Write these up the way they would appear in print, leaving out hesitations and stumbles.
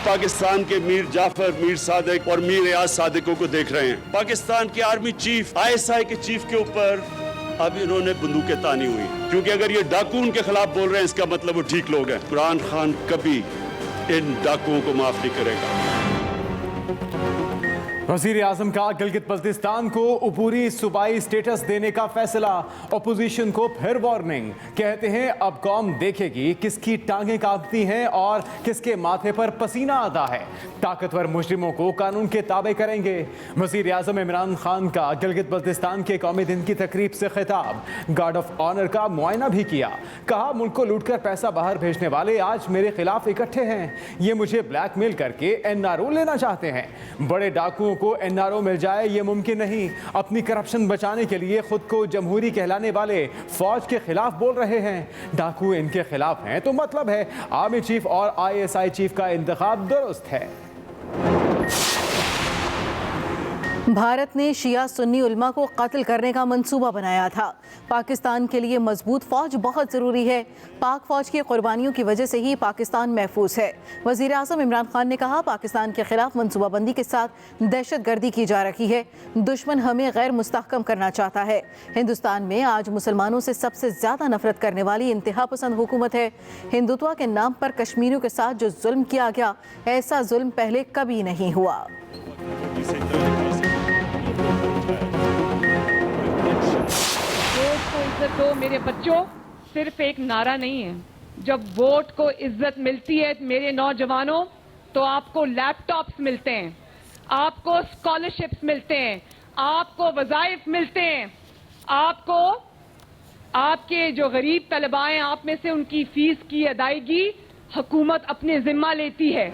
पाकिस्तान के मीर जाफर, मीर सादिक और मीर रियाज सादिकों को देख रहे हैं। पाकिस्तान के आर्मी चीफ, ISI के चीफ के ऊपर अब इन्होंने बंदूकें तानी हुई, क्योंकि अगर ये डाकू उनके खिलाफ बोल रहे हैं इसका मतलब वो ठीक लोग हैं। इमरान खान कभी इन डाकुओं को माफ नहीं करेगा। वज़ीर आज़म का गिलगित बल्तिस्तान को अबूरी सूबाई स्टेटस देने का फैसला, अपोजिशन को फिर वार्निंग। कहते हैं अब कौम देखेगी किसकी टांगें कांपती हैं और किसके माथे पर पसीना आता है। ताकतवर मुजरिमों को कानून के ताबे करेंगे। वज़ीर आज़म इमरान खान का गिलगित बल्तिस्तान के कौमी दिन की तकरीब से खिताब, गार्ड ऑफ ऑनर का मुआयना भी किया। कहा मुल्क को लूट कर पैसा बाहर भेजने वाले आज मेरे खिलाफ इकट्ठे हैं। ये मुझे ब्लैकमेल करके NRO लेना चाहते हैं। बड़े डाकुओं को NRO मिल जाए ये मुमकिन नहीं। अपनी करप्शन बचाने के लिए खुद को जमहूरी कहलाने वाले फौज के खिलाफ बोल रहे हैं। डाकू इनके खिलाफ हैं तो मतलब है आर्मी चीफ और ISI चीफ का इंतखाब दुरुस्त है। भारत ने शिया सुन्नी उलमा को कत्ल करने का मंसूबा बनाया था। पाकिस्तान के लिए मजबूत फौज बहुत ज़रूरी है। पाक फौज की कुर्बानियों की वजह से ही पाकिस्तान महफूज है। वज़ीर आज़म इमरान खान ने कहा पाकिस्तान के खिलाफ मनसूबाबंदी के साथ दहशतगर्दी की जा रही है। दुश्मन हमें गैर मुस्तहकम करना चाहता है। हिंदुस्तान में आज मुसलमानों से सबसे ज़्यादा नफरत करने वाली इंतहा पसंद हुकूमत है। हिंदुत्व के नाम पर कश्मीरियों के साथ जो जुल्म किया गया, ऐसा जुल्म पहले कभी नहीं हुआ। वोट को इज्जत दो मेरे बच्चों सिर्फ एक नारा नहीं है। जब वोट को इज्जत मिलती है मेरे नौजवानों, तो आपको लैपटॉप्स मिलते हैं, आपको स्कॉलरशिप्स मिलते हैं, आपको वज़ाइफ मिलते हैं, आपको आपके जो गरीब तलबा हैं आप में से उनकी फीस की अदायगी हुकूमत अपने जिम्मा लेती है।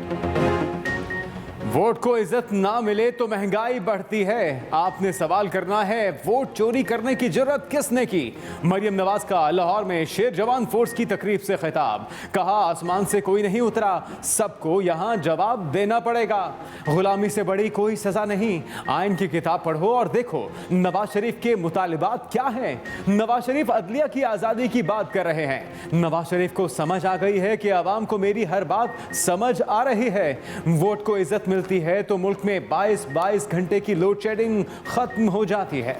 वोट को इज्जत ना मिले तो महंगाई बढ़ती है। आपने सवाल करना है वोट चोरी करने की जुर्रत किसने की। मरियम नवाज का लाहौर में शेर जवान फोर्स की तकरीब से खिताब, कहा आसमान से कोई नहीं उतरा, सबको यहाँ जवाब देना पड़ेगा। गुलामी से बड़ी कोई सजा नहीं। आइन की किताब पढ़ो और देखो नवाज शरीफ के मुतालिबात क्या हैं। नवाज शरीफ अदलिया की आज़ादी की बात कर रहे हैं। नवाज शरीफ को समझ आ गई है कि आवाम को मेरी हर बात समझ आ रही है। वोट को इज्जत मिलती है तो मुल्क में 22 घंटे की लोड शेडिंग खत्म हो जाती है।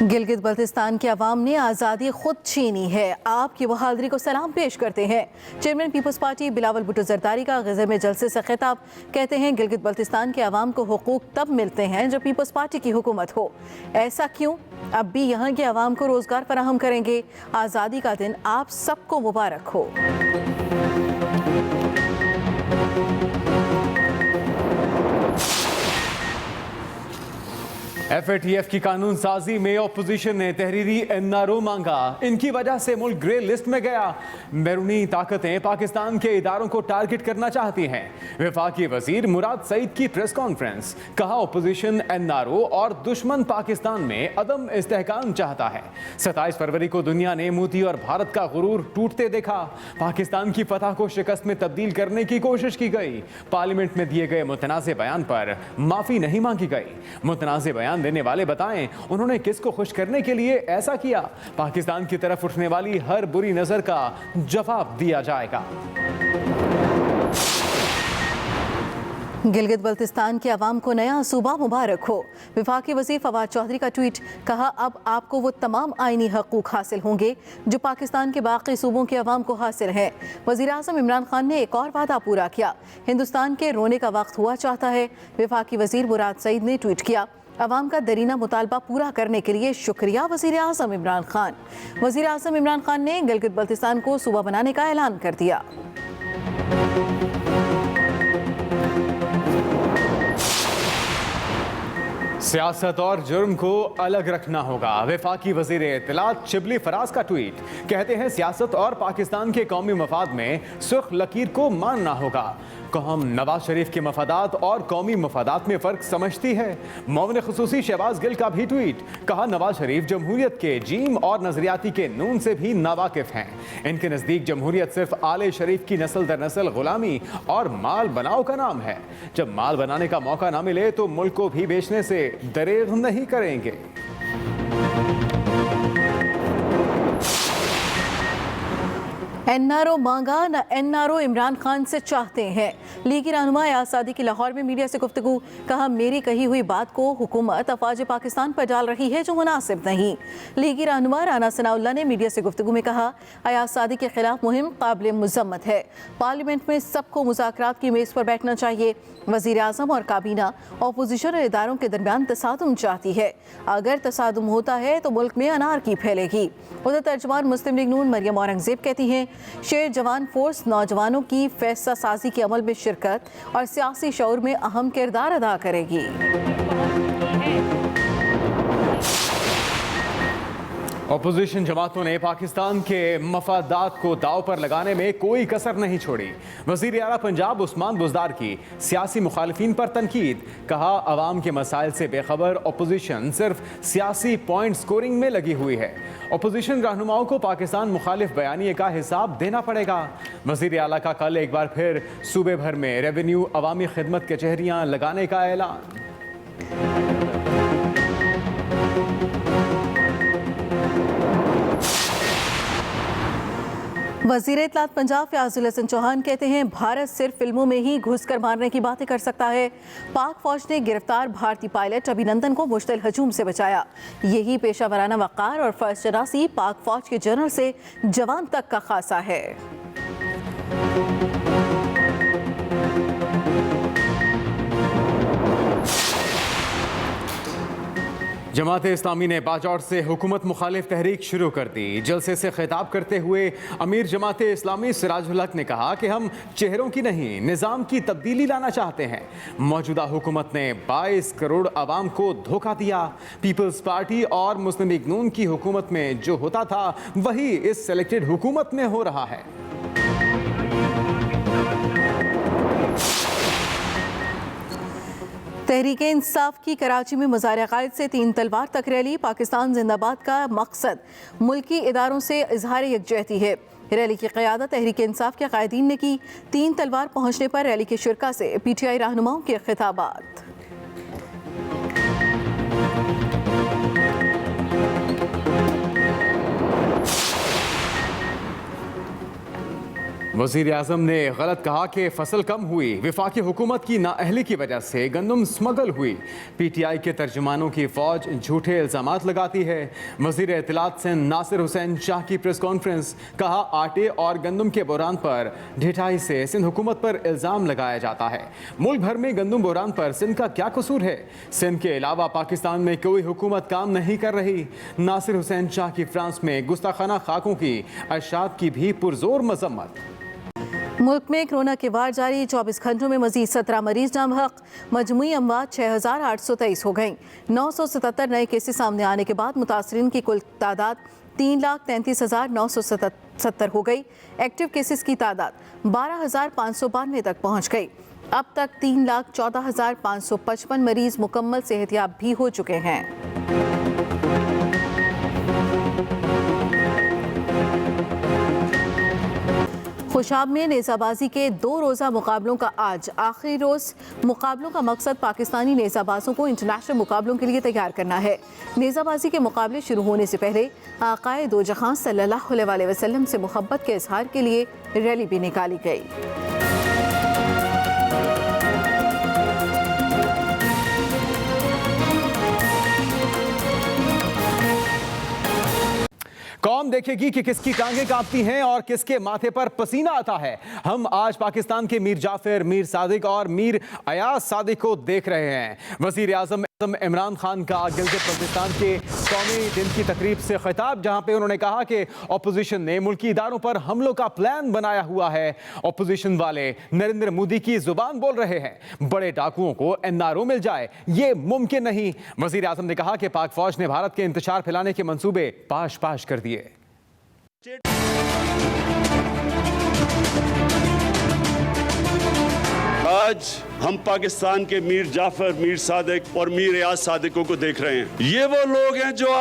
गिलगित बल्तिस्तान की आवाम ने आज़ादी खुद छीनी है। आपकी बहादुरी को सलाम पेश करते हैं। Chairman People's party Bilawal Bhutto Zardari का गज़े में जलसे से खिताब, कहते हैं गिलगित बल्तिस्तान के आवाम को हुकूक तब मिलते हैं जब पीपल्स पार्टी की हुकूमत हो। ऐसा क्यों? अब भी यहाँ के आवाम को रोज़गार फराहम करेंगे। आज़ादी का दिन आप सबको मुबारक हो। FATF की कानून साजी में अपोजिशन ने तहरीरी NRO मांगा। इनकी वजह से मुल्क ग्रे लिस्ट में गया। बैरूनी ताकतें पाकिस्तान के इदारों को टारगेट करना चाहती हैं। वफाकी वजीर मुराद सईद की प्रेस कॉन्फ्रेंस, कहा अपोजिशन NRO और दुश्मन पाकिस्तान में अदम इस्तेहकाम चाहता है। 27 फरवरी को दुनिया ने मोदी और भारत का गुरूर टूटते देखा। पाकिस्तान की फतह को शिकस्त में तब्दील करने की कोशिश की गई। पार्लियामेंट में दिए गए मुतनाज़े बयान पर माफ़ी नहीं मांगी गई। मुतनाज़े बयान देने वाले बताएं उन्होंने किसको खुश करने के लिए ऐसा किया। पाकिस्तान की तरफ उठने वाली हर बुरी नजर का जवाब दिया जाएगा। गिलगित बल्तिस्तान के अवाम को नया सूबा मुबारक हो। वफाकी वज़ीर फवाद चौधरी का ट्वीट, कहा अब आपको वो तमाम आइनी हकूक़ हासिल होंगे जो पाकिस्तान के बाकी सूबों के अवाम को हासिल हैं। वज़ीर आज़म इमरान खान ने एक और वादा पूरा किया, हिंदुस्तान के रोने का वक्त हुआ चाहता है। वफाकी वज़ीर मुराद सईद ने ट्वीट किया, अवाम का दरीना मुतालबा पूरा करने के लिए शुक्रिया वज़ीर आज़म इमरान खान। वज़ीर आज़म इमरान खान ने गिलगित बल्तिस्तान को सूबा बनाने का ऐलान कर दिया। सियासत और जुर्म को अलग रखना होगा। वफाकी वज़ीर इत्तलात शिबली फराज का ट्वीट, कहते हैं सियासत और पाकिस्तान के कौमी मफाद में सुर्ख लकीर को मानना होगा। कौम नवाज शरीफ के मफादात और कौमी मफादात में फ़र्क समझती है। मौमन खुसूसी शहबाज गिल का भी ट्वीट, कहा नवाज शरीफ जमहूरियत के जीम और नजरियाती के नून से भी नावाकिफ हैं। इनके नज़दीक जमहूरियत सिर्फ आले शरीफ की नस्ल दर नस्ल गुलामी और माल बनाओ का नाम है। जब माल बनाने का मौका ना मिले तो मुल्क को भी बेचने से दरेग नहीं करेंगे। एनआरओ मांगा न एनआरओ इमरान खान से चाहते हैं। लीगी रहनुमा अयाज सादिक की लाहौर में मीडिया से गुफ्तगू। कहा, मेरी कही हुई बात को हुकूमत अफवाज पाकिस्तान पर डाल रही है जो मुनासिब नहीं। लीगी रहनुमा राना सनाउल्लाह ने मीडिया से गुफ्तगू में कहा, अयाज सादिक के खिलाफ मुहिम काबिल मुजम्मत है। पार्लियामेंट में सबको मुज़ाकरात की मेज़ पर बैठना चाहिए। वज़ीर आज़म और काबीना अपोजिशन और इदारों के दरमियान तसादुम चाहती है। अगर तसादुम होता है तो मुल्क में अनारकी फैलेगी। उधर तर्जुमान मुस्लिम लीग नून मरियम औरंगजेब कहती हैं, शेर जवान फोर्स नौजवानों की फैसला साजी के अमल में शिरकत और सियासी शऊर में अहम किरदार अदा करेगी। अपोजिशन जमातों ने पाकिस्तान के मफादात को दाव पर लगाने में कोई कसर नहीं छोड़ी। वज़ीर आला पंजाब उस्मान बुज़दार की सियासी मुखालिफिन पर तनकीद। कहा, अवाम के मसाइल से बेखबर अपोजिशन सिर्फ सियासी पॉइंट स्कोरिंग में लगी हुई है। अपोजिशन रहनुमाओं को पाकिस्तान मुखालिफ बयानिए का हिसाब देना पड़ेगा। वज़ीर आला का कल एक बार फिर सूबे भर में रेवेन्यू अवामी खिदमत कचहरियाँ लगाने का ऐलान। वज़ीर इत्तलात पंजाब फयाजुल हसन चौहान कहते हैं, भारत सिर्फ फिल्मों में ही घुसकर मारने की बातें कर सकता है। पाक फौज ने गिरफ्तार भारतीय पायलट अभिनंदन को मुश्तल हजूम से बचाया। यही पेशा वराना वक़ार और फर्ज शनासी पाक फौज के जनरल से जवान तक का खासा है। जमात इस्लामी ने बाजौर से हुकूमत मुखालिफ तहरीक शुरू कर दी। जलसे से खिताब करते हुए अमीर जमात इस्लामी सिराजुल हक ने कहा कि हम चेहरों की नहीं, निज़ाम की तब्दीली लाना चाहते हैं। मौजूदा हुकूमत ने 22 करोड़ आवाम को धोखा दिया। पीपल्स पार्टी और मुस्लिम लीग नून की हुकूमत में जो होता था वही इस सेलेक्टेड हुकूमत में हो रहा है। तहरीक इंसाफ की कराची में मज़ार-ए-क़ायद से 3 तलवार तक रैली। पाकिस्तान जिंदाबाद का मकसद मुल्की इदारों से इजहार यकजहती है। रैली की क़यादत तहरीक इंसाफ के कायदीन ने की। 3 तलवार पहुँचने पर रैली के शुरका से PTI रहनुमाओं के खिताबात। वज़ीर आज़म ने गलत कहा कि फसल कम हुई। वफाकी हुकूमत की नाअहली की वजह से गंदम स्मगल हुई। PTI के तर्जुमानों की फ़ौज झूठे इल्ज़ामात लगाती है। वज़ीर इत्तलात सिंध नासिर हुसैन शाह की प्रेस कॉन्फ्रेंस। कहा, आटे और गंदम के बहरान पर ढिठाई से सिंध हुकूमत पर इल्ज़ाम लगाया जाता है। मुल्क भर में गंदम बहरान पर सिंध का क्या कसूर है? सिंध के अलावा पाकिस्तान में कोई हुकूमत काम नहीं कर रही। नासिर हुसैन शाह की फ्रांस में गुस्ताखाना खाकों की अशात की भी पुरजोर मजम्मत। मुल्क में कोरोना के वार जारी। 24 घंटों में मजीद 17 मरीज नामहक। मजमूई अमवात 6,823 हो गई। 977 नए केसेस सामने आने के बाद मुतासरीन की कुल तादाद 3,33,970 हो गई। एक्टिव केसेस की तादाद 12,592 तक पहुँच गई। अब तक 3,14,555 मरीज मुकम्मल सेहतयाब भी हो चुके हैं। खुशाब में नेज़ाबाजी के 2 रोज़ा मुकाबलों का आज आखिरी रोज़। मुकाबलों का मकसद पाकिस्तानी नेज़ाबाजों को इंटरनेशनल मुकाबलों के लिए तैयार करना है। नेज़ाबाजी के मुकाबले शुरू होने से पहले आक़ाए दो जहां सल्लल्लाहु अलैहि वसल्लम से मोहब्बत के इजहार के लिए रैली भी निकाली गई। कौम देखेगी कि किसकी टांगें कांपती हैं और किसके माथे पर पसीना आता है। हम आज पाकिस्तान के मीर जाफर, मीर सादिक और मीर अयाज सादिक को देख रहे हैं। वज़ीर आज़म इमरान खान का गिलगित बल्तिस्तान के कौमी दिन की तकरीब से खिताब, जहां पे उन्होंने कहा कि अपोजिशन ने मुल्की इदारों पर हमलों का प्लान बनाया हुआ है। अपोजिशन वाले नरेंद्र मोदी की जुबान बोल रहे हैं। बड़े डाकुओं को NRO मिल जाए, ये मुमकिन नहीं। वज़ीर आज़म ने कहा कि पाक फौज ने भारत के इंतशार फैलाने के मंसूबे पाश पाश कर दिए। आज हम पाकिस्तान के मीर जाफर, मीर सादिक और मीर अयाज सादिकों को देख रहे हैं। ये वो लोग हैं जो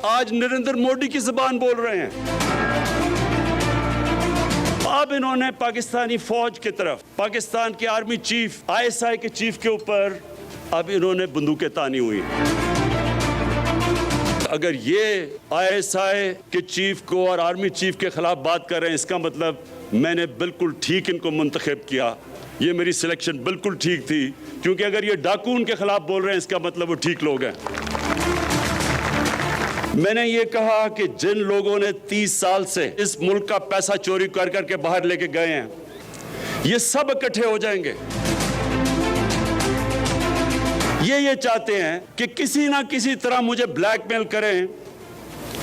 आज नरेंद्र मोदी की जुबान बोल रहे हैं। अब इन्होंने पाकिस्तानी फौज की तरफ, पाकिस्तान के आर्मी चीफ, ISI के चीफ के ऊपर अब इन्होंने बंदूकें तानी हुई। अगर ये आईएसआई के चीफ को और आर्मी चीफ के खिलाफ बात कर रहे हैं, इसका मतलब मैंने बिल्कुल ठीक इनको मुंतखब किया। ये मेरी सिलेक्शन बिल्कुल ठीक थी, क्योंकि अगर ये डाकू उनके खिलाफ बोल रहे हैं, इसका मतलब वो ठीक लोग हैं। मैंने ये कहा कि जिन लोगों ने 30 साल से इस मुल्क का पैसा चोरी कर करके बाहर लेके गए हैं, ये सब इकट्ठे हो जाएंगे। ये चाहते हैं कि किसी ना किसी तरह मुझे ब्लैकमेल करें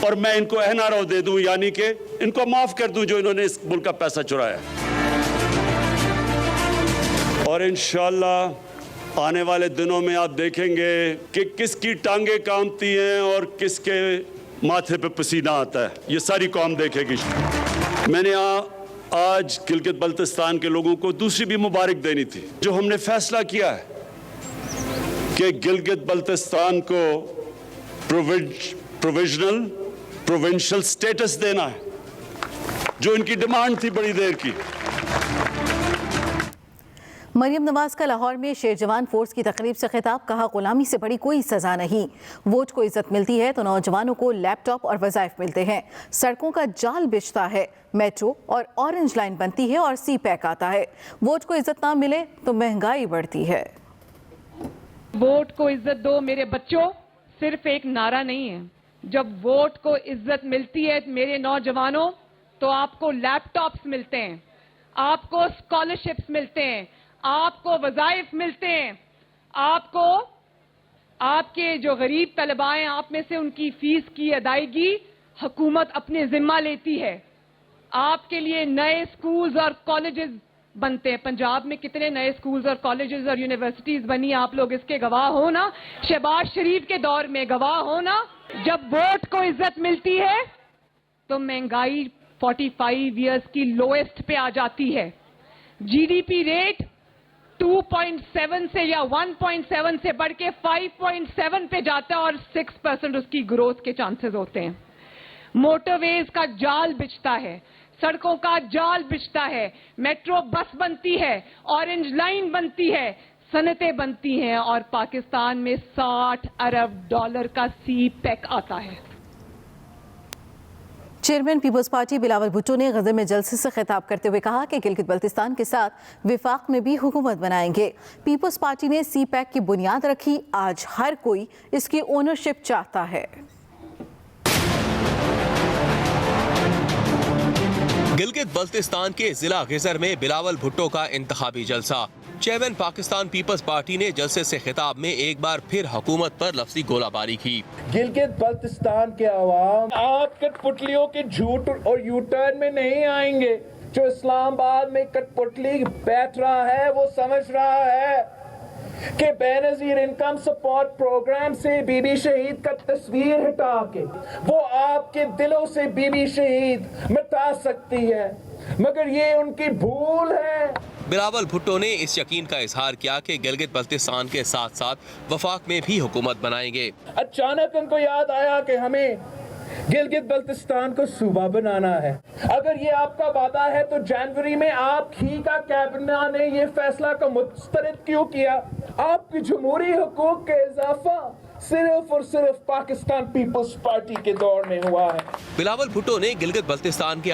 और मैं इनको एनआरओ दे दूं, यानी कि इनको माफ कर दूं जो इन्होंने इस मुल्क का पैसा चुराया। और इंशाअल्लाह आने वाले दिनों में आप देखेंगे कि किसकी टांगे कांपती हैं और किसके माथे पे पसीना आता है। ये सारी कौम देखेगी। मैंने आज गिलगित बल्तिस्तान के लोगों को दूसरी भी मुबारक देनी थी, जो हमने फैसला किया है कि गिलगित बल्तिस्तान को प्रोविंशियल स्टेटस देना है, जो इनकी डिमांड थी बड़ी देर की। मरियम नवाज का लाहौर में शेर जवान फोर्स की तकरीब से खिताब, कहा गुलामी से बड़ी कोई सजा नहीं। वोट को इज्जत मिलती है तो नौजवानों को लैपटॉप और वज़ाइफ मिलते हैं। सड़कों का जाल बिछता है, मेट्रो और ऑरेंज लाइन बनती है और सी पैक आता है। वोट को इज्जत ना मिले तो महंगाई बढ़ती है। वोट को इज्जत दो मेरे बच्चों सिर्फ एक नारा नहीं है। जब वोट को इज्जत मिलती है मेरे नौजवानों, तो आपको लैपटॉप्स मिलते हैं, आपको स्कॉलरशिप्स मिलते हैं, आपको वज़ाइफ मिलते हैं, आपको आपके जो गरीब तलबा हैं आप में से उनकी फीस की अदायगी हुकूमत अपने जिम्मा लेती है। आपके लिए नए स्कूल्स और कॉलेजेस बनते हैं। पंजाब में कितने नए स्कूल्स और कॉलेजेस और यूनिवर्सिटीज बनी, आप लोग इसके गवाह हो ना। शहबाज शरीफ के दौर में गवाह हो ना। जब वोट को इज्जत मिलती है तो महंगाई 45 इयर्स की लोएस्ट पे आ जाती है। जीडीपी रेट 2.7 से या 1.7 से बढ़ के 5.7 पे जाता है और 6% उसकी ग्रोथ के चांसेस होते हैं। मोटरवेज का जाल बिछता है, सड़कों का जाल बिछता है, मेट्रो बस बनती है, ऑरेंज लाइन बनती है, सनतें बनती हैं और पाकिस्तान में $60 अरब का सी पैक आता है। Chairman People's party Bilawal Bhutto ने गज़ल में जलसे से खिताब करते हुए कहा कि गिलगित बल्तिस्तान के साथ विफाक में भी हुकूमत बनाएंगे। पीपल्स पार्टी ने सी पैक की बुनियाद रखी, आज हर कोई इसकी ओनरशिप चाहता है। गिलगित बल्तिस्तान के जिला गिजर में बिलावल भुट्टो का इंतखाबी जलसा। चेयरमैन पाकिस्तान पीपल्स पार्टी ने जलसे से खिताब में एक बार फिर हुकूमत पर लफ्जी गोलाबारी की। गिलगित बल्तिस्तान के अवाम आप कठपुतलियों के झूठ और यू टर्न में नहीं आएंगे। जो इस्लामाबाद में कठपुतली बैठ रहा है वो समझ रहा है कि बेनजीर इनकम सपोर्ट प्रोग्राम से बीबी शहीद का तस्वीर हटा के वो आपके दिलों से बीबी शहीद मिटा सकती है, मगर ये उनकी भूल है। बिलावल भुट्टो ने इस यकीन का इजहार किया कि गिलगित बल्तिस्तान के साथ साथ वफाक में भी हुकूमत बनाएंगे। अचानक उनको याद आया कि हमें गिलगित बल्तिस्तान को सूबा बनाना है। अगर ये आपका वादा है तो जनवरी में आप ही का कैबिनेट ने ये फैसला को मुस्तरद क्यों किया? आपकी जमहूरी हुकूक का इजाफा सिर्फ और सिर्फ पाकिस्तान पीपल्स पार्टी के दौर में हुआ है। बिलावल भुट्टो ने गिलगित बल्तिस्तान के